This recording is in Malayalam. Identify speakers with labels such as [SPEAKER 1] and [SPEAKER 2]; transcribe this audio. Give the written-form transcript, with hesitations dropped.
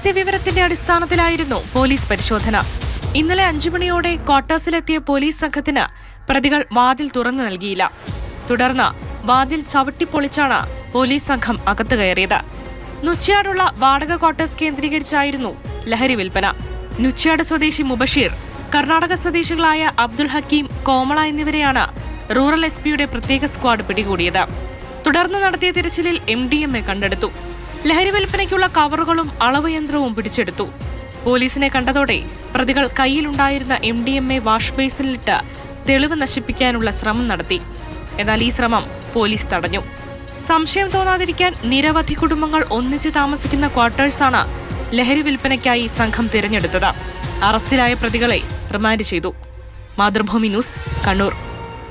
[SPEAKER 1] രഹസ്യവിവരത്തിന്റെ അടിസ്ഥാനത്തിലായിരുന്നു പോലീസ് പരിശോധന. ഇന്നലെ 5 മണിയോടെ ക്വാർട്ടേഴ്സിലെത്തിയ പോലീസ് സംഘത്തിന് പ്രതികൾ വാതിൽ തുറന്നു നൽകിയില്ല. തുടർന്ന് വാതിൽ ചവിട്ടിപ്പൊളിച്ചാണ് പോലീസ് സംഘം അകത്തു കയറിയത്. നുച്ച്യാടുള്ള വാടക ക്വാർട്ടേഴ്സ് കേന്ദ്രീകരിച്ചായിരുന്നു ലഹരി വിൽപ്പന. നുച്ച്യാട് സ്വദേശി മുബഷീർ, കർണാടക സ്വദേശികളായ അബ്ദുൾ ഹക്കീം, കോമള എന്നിവരെയാണ് റൂറൽ എസ്.പിയുടെ പ്രത്യേക സ്ക്വാഡ് പിടികൂടിയത്. തുടർന്ന് നടത്തിയ തിരച്ചിലിൽ MDMA കണ്ടെടുത്തു. ലഹരി വിൽപ്പനയ്ക്കുള്ള കവറുകളും അളവ് യന്ത്രവും പിടിച്ചെടുത്തു. പോലീസിനെ കണ്ടതോടെ പ്രതികൾ കയ്യിലുണ്ടായിരുന്ന MDMA വാഷ് ബേസിനിലിട്ട് തെളിവ് നശിപ്പിക്കാനുള്ള ശ്രമം നടത്തി. എന്നാൽ ഈ ശ്രമം പോലീസ് തടഞ്ഞു. സംശയം തോന്നാതിരിക്കാൻ നിരവധി കുടുംബങ്ങൾ ഒന്നിച്ച് താമസിക്കുന്ന ക്വാർട്ടേഴ്സാണ് ലഹരി വിൽപ്പനയ്ക്കായി സംഘം തിരഞ്ഞെടുത്തത്. അറസ്റ്റിലായ പ്രതികളെ റിമാൻഡ് ചെയ്തു. മാതൃഭൂമി ന്യൂസ്, കണ്ണൂർ.